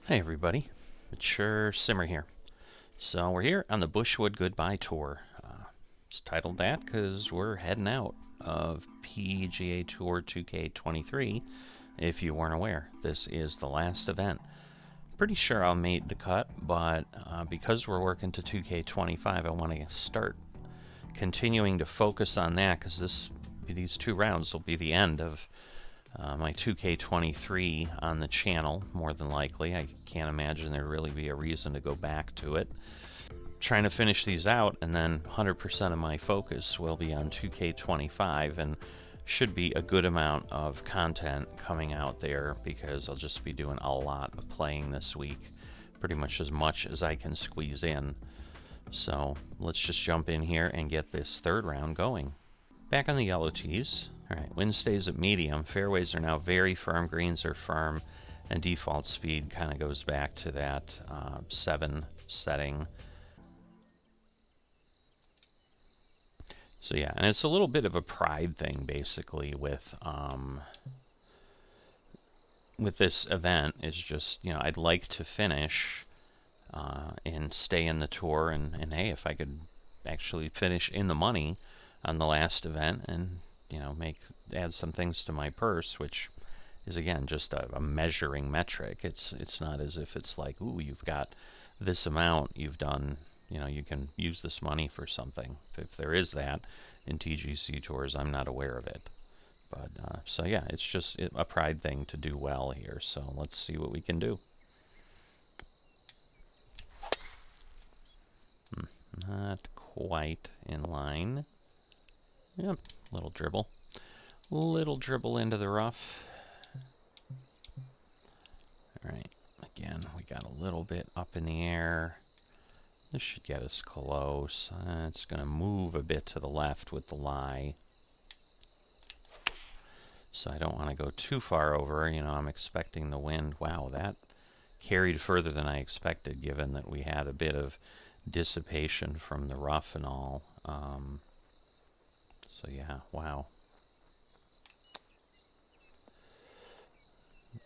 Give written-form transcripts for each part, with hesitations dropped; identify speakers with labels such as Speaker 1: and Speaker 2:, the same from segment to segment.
Speaker 1: Hey everybody, Mature Simmer here. So we're here on the Bushwood Goodbye Tour. It's titled that because we're heading out of Pga Tour 2K23. If you weren't aware, this is the last event. Pretty sure I'll make the cut, but because we're working to 2K25, I want to start continuing to focus on that because these two rounds will be the end of my 2K23 on the channel, more than likely. I can't imagine there'd really be a reason to go back to it. Trying to finish these out, and then 100% of my focus will be on 2K25, and should be a good amount of content coming out there because I'll just be doing a lot of playing this week, pretty much as I can squeeze in. So let's just jump in here and get this third round going. Back on the yellow tees. Alright, wind stays at medium. Fairways are now very firm, greens are firm, and default speed kind of goes back to that 7 setting. So yeah, and it's a little bit of a pride thing basically with this event. It's just, you know, I'd like to finish and stay in the tour, and hey, if I could actually finish in the money on the last event and, you know, add some things to my purse, which is again just a measuring metric. It's not as if it's like, ooh, you've got this amount, you've done, you know, you can use this money for something. If there is that in TGC tours, I'm not aware of it. But so yeah, it's just a pride thing to do well here. So let's see what we can do. Not quite in line. Yep, little dribble. Little dribble into the rough. Alright, again, we got a little bit up in the air. This should get us close. It's going to move a bit to the left with the lie. So I don't want to go too far over. You know, I'm expecting the wind. Wow, that carried further than I expected, given that we had a bit of dissipation from the rough and all. So yeah, wow.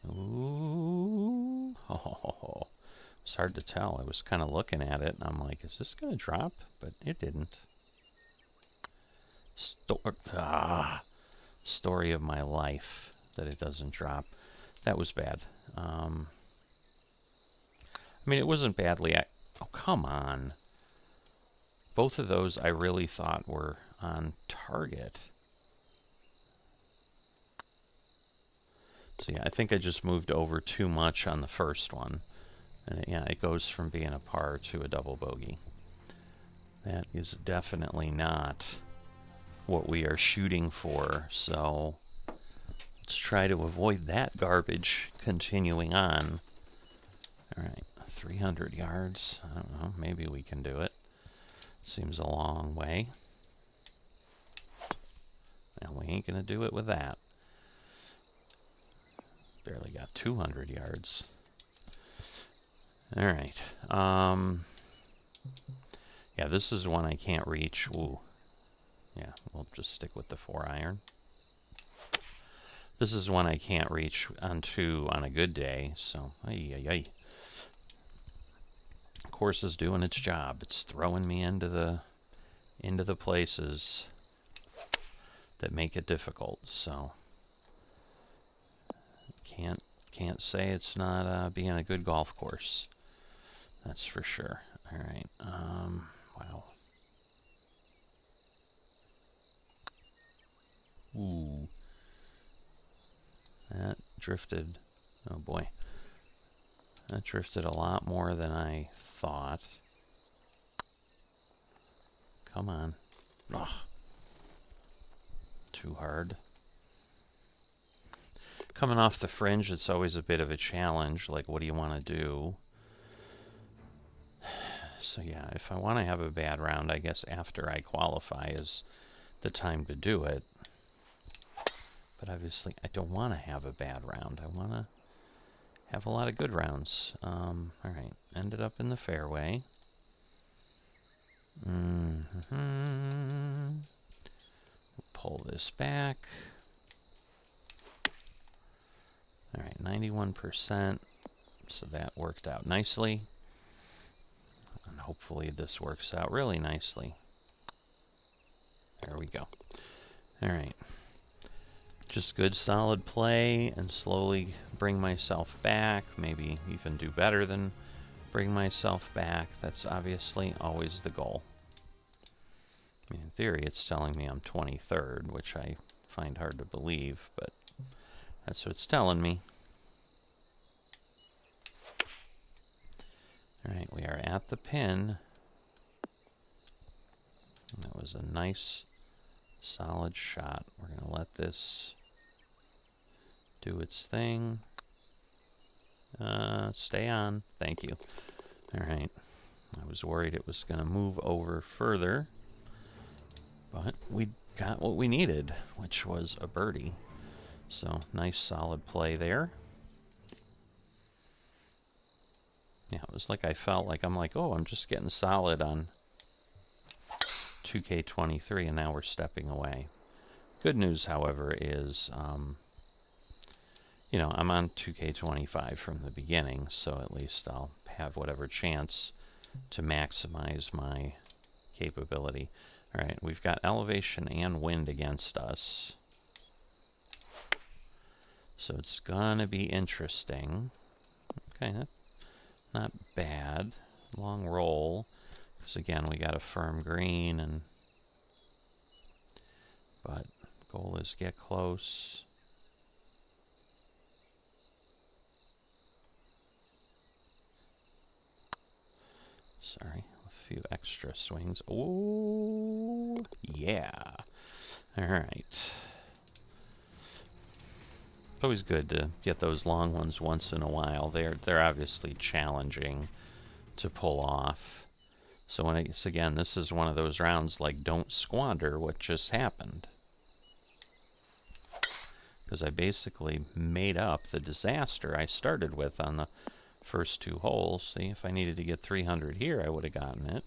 Speaker 1: Ooh. Oh, it's hard to tell. I was kind of looking at it, and I'm like, is this going to drop? But it didn't. Story of my life that it doesn't drop. That was bad. I mean, it wasn't badly... Oh, come on. Both of those I really thought were on target. So yeah, I think I just moved over too much on the first one. And yeah, it goes from being a par to a double bogey. That is definitely not what we are shooting for, so let's try to avoid that garbage continuing on. Alright, 300 yards. I don't know, maybe we can do it. Seems a long way. And we ain't gonna do it with that. Barely got 200 yards. Alright. Yeah, this is one I can't reach. Ooh. Yeah, we'll just stick with the 4-iron. This is one I can't reach on a good day, so ay. Course is doing its job. It's throwing me into the places that make it difficult. So can't say it's not being a good golf course. That's for sure. All right. Wow. Ooh. That drifted. Oh boy. That drifted a lot more than I thought. Come on. Ugh. Too hard. Coming off the fringe, it's always a bit of a challenge. Like, what do you want to do? So yeah, if I want to have a bad round, I guess after I qualify is the time to do it. But obviously, I don't want to have a bad round. I want to have a lot of good rounds. Alright, ended up in the fairway. Pull this back. Alright, 91%. So that worked out nicely. And hopefully this works out really nicely. There we go. Alright. Just good solid play and slowly bring myself back. Maybe even do better than bring myself back. That's obviously always the goal. I mean, in theory, it's telling me I'm 23rd, which I find hard to believe, but that's what it's telling me. Alright, we are at the pin. And that was a nice, solid shot. We're going to let this do its thing. Stay on. Thank you. Alright. I was worried it was going to move over further. But we got what we needed, which was a birdie. So, nice solid play there. Yeah, it was like I felt like, I'm like, oh, I'm just getting solid on 2K23, and now we're stepping away. Good news, however, is, you know, I'm on 2K25 from the beginning, so at least I'll have whatever chance to maximize my capability. Alright, we've got elevation and wind against us. So it's gonna be interesting. Okay, that's not bad. Long roll. Because again, we got a firm green, and but goal is get close. Sorry, a few extra swings. Oh, yeah. All right. It's always good to get those long ones once in a while. They're obviously challenging to pull off. So when it's, again, this is one of those rounds like don't squander what just happened. Because I basically made up the disaster I started with on the first two holes. See, if I needed to get 300 here, I would have gotten it.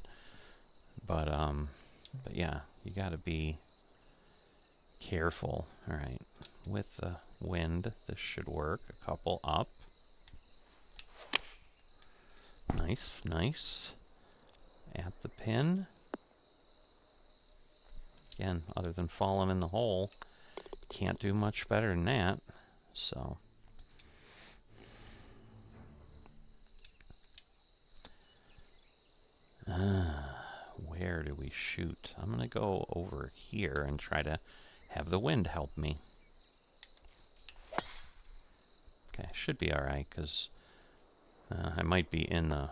Speaker 1: But yeah, you got to be careful. All right, with the wind, this should work. A couple up. Nice, nice. At the pin. Again, other than falling in the hole, can't do much better than that. So. Where do we shoot? I'm going to go over here and try to have the wind help me. Okay, should be alright, because I might be in the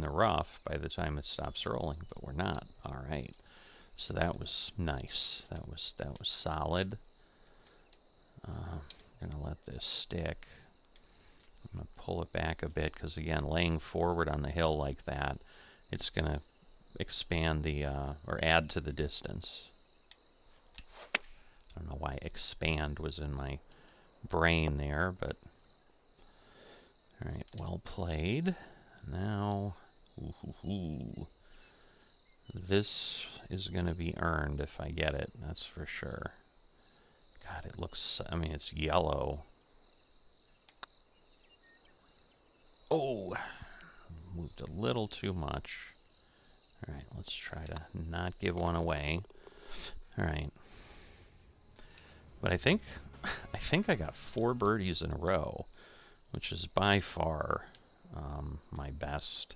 Speaker 1: rough by the time it stops rolling, but we're not. Alright. So that was nice. That was solid. I'm going to let this stick. I'm going to pull it back a bit, because again, laying forward on the hill like that, it's going to expand the, or add to the distance. I don't know why expand was in my brain there, but alright, well played. Now, this is going to be earned if I get it, that's for sure. God, it looks, I mean, it's yellow. Oh, moved a little too much. Alright, let's try to not give one away. Alright. But I think I got 4 birdies in a row, which is by far my best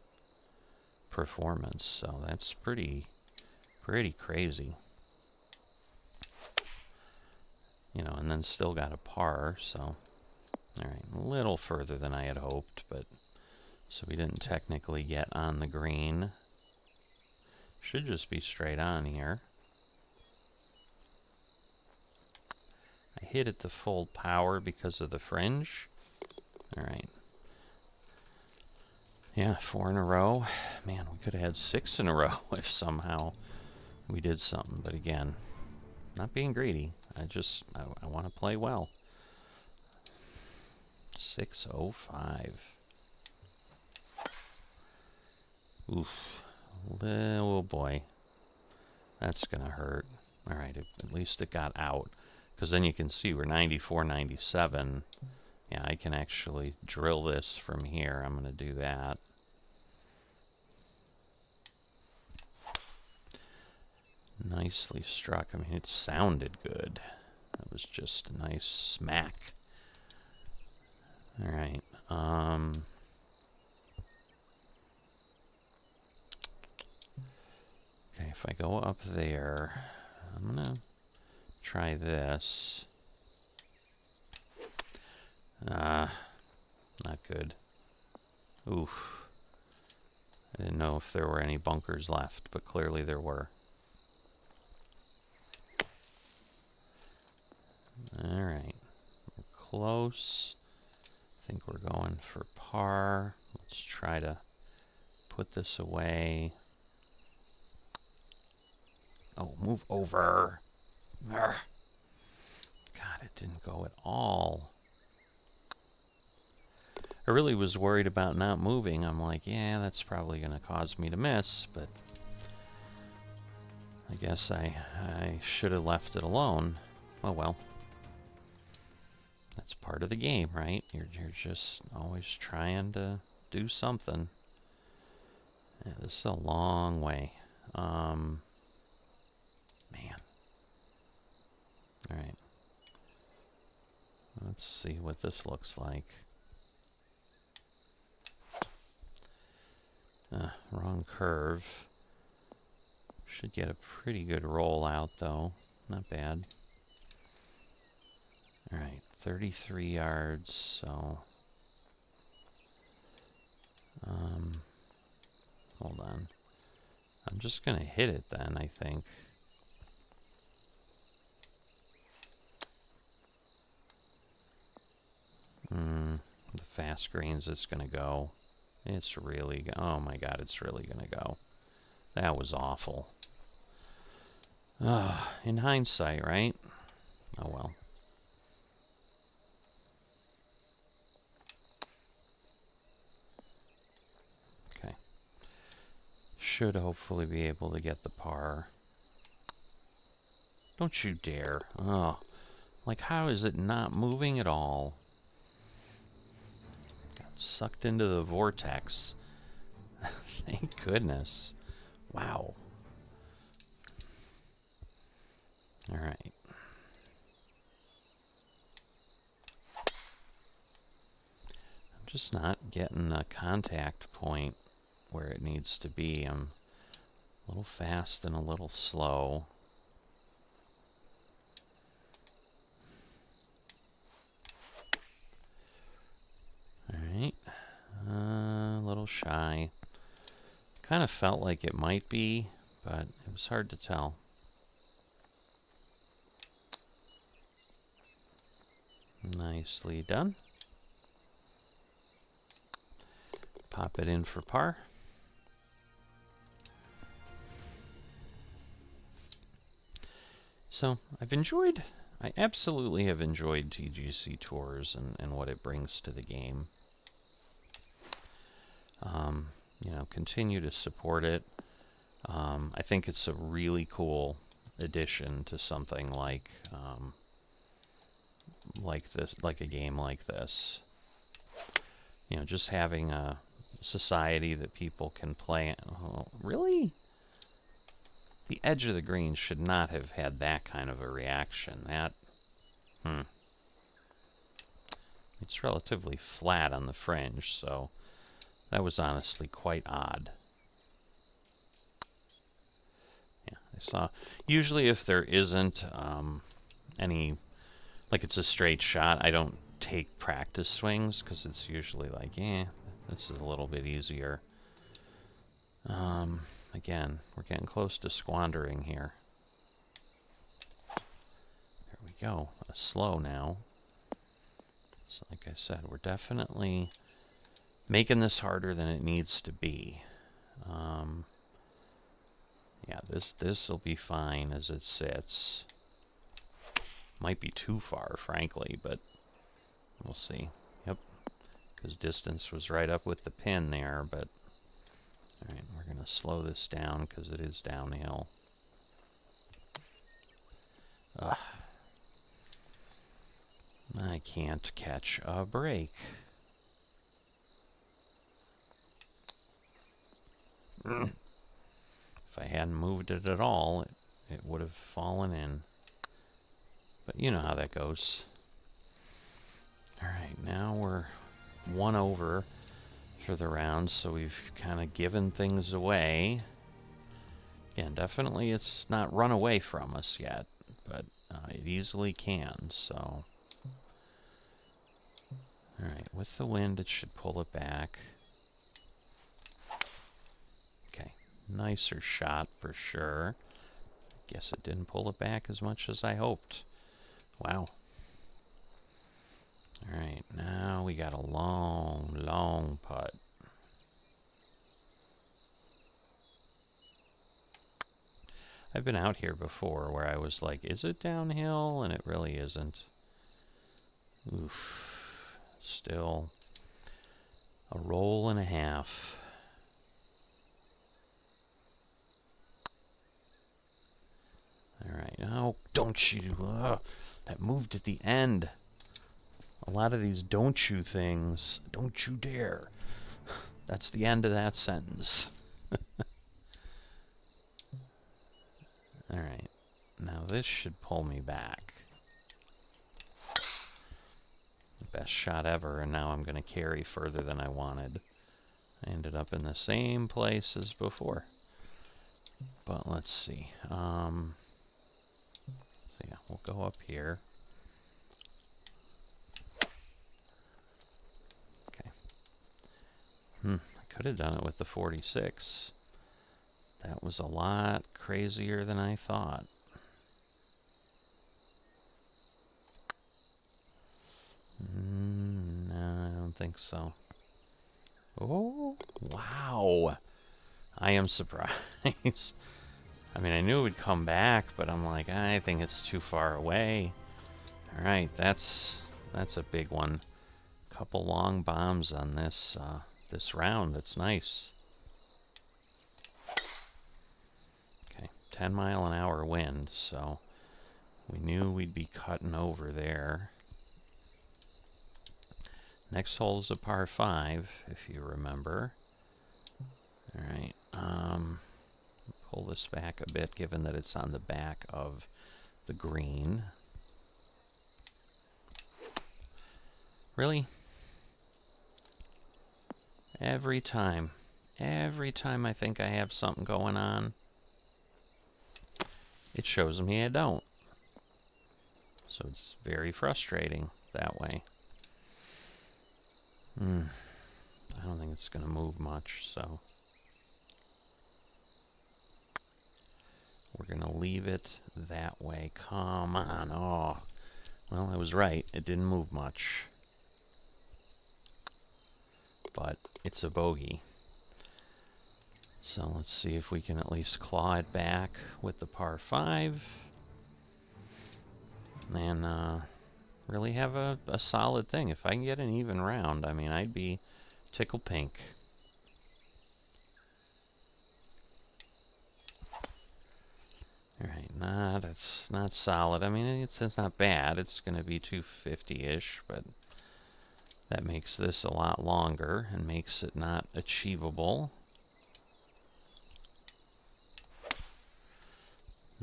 Speaker 1: performance. So that's pretty crazy. You know, and then still got a par, so alright, a little further than I had hoped, but so we didn't technically get on the green. Should just be straight on here. I hit it the full power because of the fringe. Alright. Yeah, 4 in a row. Man, we could have had 6 in a row if somehow we did something. But again, not being greedy. I want to play well. 605. Oof. Oh boy. That's going to hurt. Alright, at least it got out. Because then you can see we're 94, 97. Yeah, I can actually drill this from here. I'm going to do that. Nicely struck. I mean, it sounded good. That was just a nice smack. All right. Okay, if I go up there, I'm going to try this. Not good. Oof. I didn't know if there were any bunkers left, but clearly there were. Alright. We're close. I think we're going for par. Let's try to put this away. Oh, move over. Arrgh. God, it didn't go at all. I really was worried about not moving. I'm like, yeah, that's probably going to cause me to miss, but I guess I should have left it alone. Oh well. That's part of the game, right? You're just always trying to do something. Yeah, this is a long way. Man. Alright. Let's see what this looks like. Wrong curve. Should get a pretty good roll out, though. Not bad. Alright, 33 yards, so... hold on. I'm just going to hit it then, I think. The fast greens, it's going to go. It's really... oh my god, it's really going to go. That was awful. In hindsight, right? Oh well. Okay. Should hopefully be able to get the par. Don't you dare. Oh. Like, how is it not moving at all? Got sucked into the vortex. Thank goodness. Wow. Alright. I'm just not getting a contact point where it needs to be. I'm a little fast and a little slow. Alright. A little shy. Kind of felt like it might be, but it was hard to tell. Nicely done. Pop it in for par. So, I absolutely have enjoyed TGC Tours and what it brings to the game. You know, continue to support it. I think it's a really cool addition to something like this, like a game like this. You know, just having a society that people can play. Oh, really? The edge of the green should not have had that kind of a reaction. It's relatively flat on the fringe, so that was honestly quite odd. Yeah, I saw. Usually if there isn't any, like it's a straight shot, I don't take practice swings because it's usually like, this is a little bit easier. Again, we're getting close to squandering here. There we go. A slow now. So like I said, we're definitely making this harder than it needs to be. Yeah, this will be fine as it sits. Might be too far, frankly, but we'll see. Yep, because distance was right up with the pin there, but alright, we're going to slow this down because it is downhill. I can't catch a break. If I hadn't moved it at all, it would have fallen in. But you know how that goes. Alright, now we're 1 over for the round, so we've kind of given things away. Again, definitely it's not run away from us yet, but it easily can, so... Alright, with the wind it should pull it back. Okay, nicer shot for sure. Guess it didn't pull it back as much as I hoped. Wow. Alright, now we got a long, long putt. I've been out here before where I was like, is it downhill? And it really isn't. Oof. Still a roll and a half. Alright, oh, don't you. That moved at the end. A lot of these don't you things. Don't you dare. That's the end of that sentence. Alright, now this should pull me back. The best shot ever, and now I'm going to carry further than I wanted. I ended up in the same place as before. But let's see. So yeah, we'll go up here. Okay. I could have done it with the 46. That was a lot crazier than I thought. No, I don't think so. Oh, wow. I am surprised. I mean, I knew it would come back, but I'm like, I think it's too far away. All right, that's a big one. Couple long bombs on this this round. It's nice. 10-mile-an-hour wind, so we knew we'd be cutting over there. Next hole's a par 5, if you remember. Alright, pull this back a bit, given that it's on the back of the green. Really? Every time I think I have something going on, it shows me I don't. So it's very frustrating that way. I don't think it's going to move much, so we're going to leave it that way. Come on. Oh, well, I was right. It didn't move much. But it's a bogey. So let's see if we can at least claw it back with the par 5. And really have a solid thing. If I can get an even round, I mean, I'd be tickled pink. Alright, nah, that's not solid. I mean, it's not bad. It's going to be 250-ish, but that makes this a lot longer and makes it not achievable.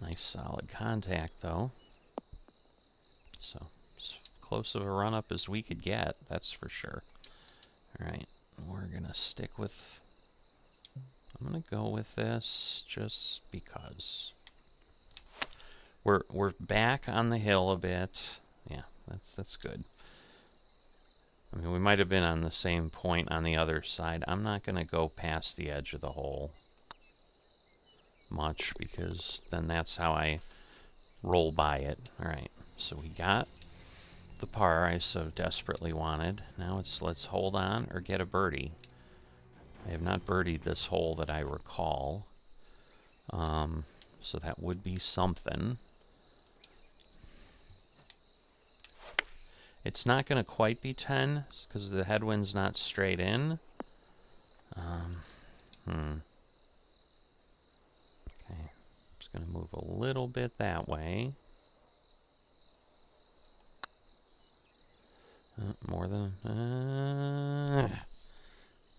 Speaker 1: Nice solid contact, though. So, as close of a run-up as we could get, that's for sure. Alright, we're going to stick with... I'm going to go with this just because. We're back on the hill a bit. Yeah, that's good. I mean, we might have been on the same point on the other side. I'm not going to go past the edge of the hole much, because then that's how I roll by it. Alright, so we got the par I so desperately wanted. Now let's hold on or get a birdie. I have not birdied this hole that I recall. So that would be something. It's not going to quite be 10 because the headwind's not straight in. Okay, just going to move a little bit that way. More than...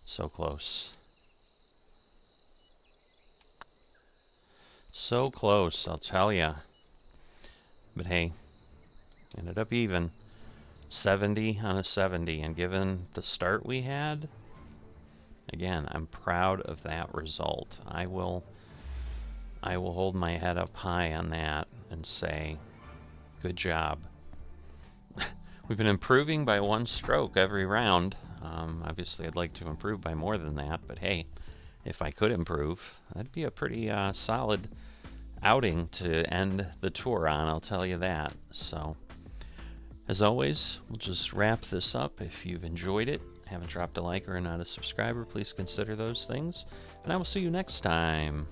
Speaker 1: so close. So close, I'll tell ya. But hey, ended up even. 70 on a 70, and given the start we had, again, I'm proud of that result. I will hold my head up high on that and say, good job. We've been improving by 1 stroke every round. Obviously, I'd like to improve by more than that, but hey, if I could improve, that'd be a pretty solid outing to end the tour on, I'll tell you that. So, as always, we'll just wrap this up. If you've enjoyed it, haven't dropped a like or are not a subscriber, please consider those things, and I will see you next time.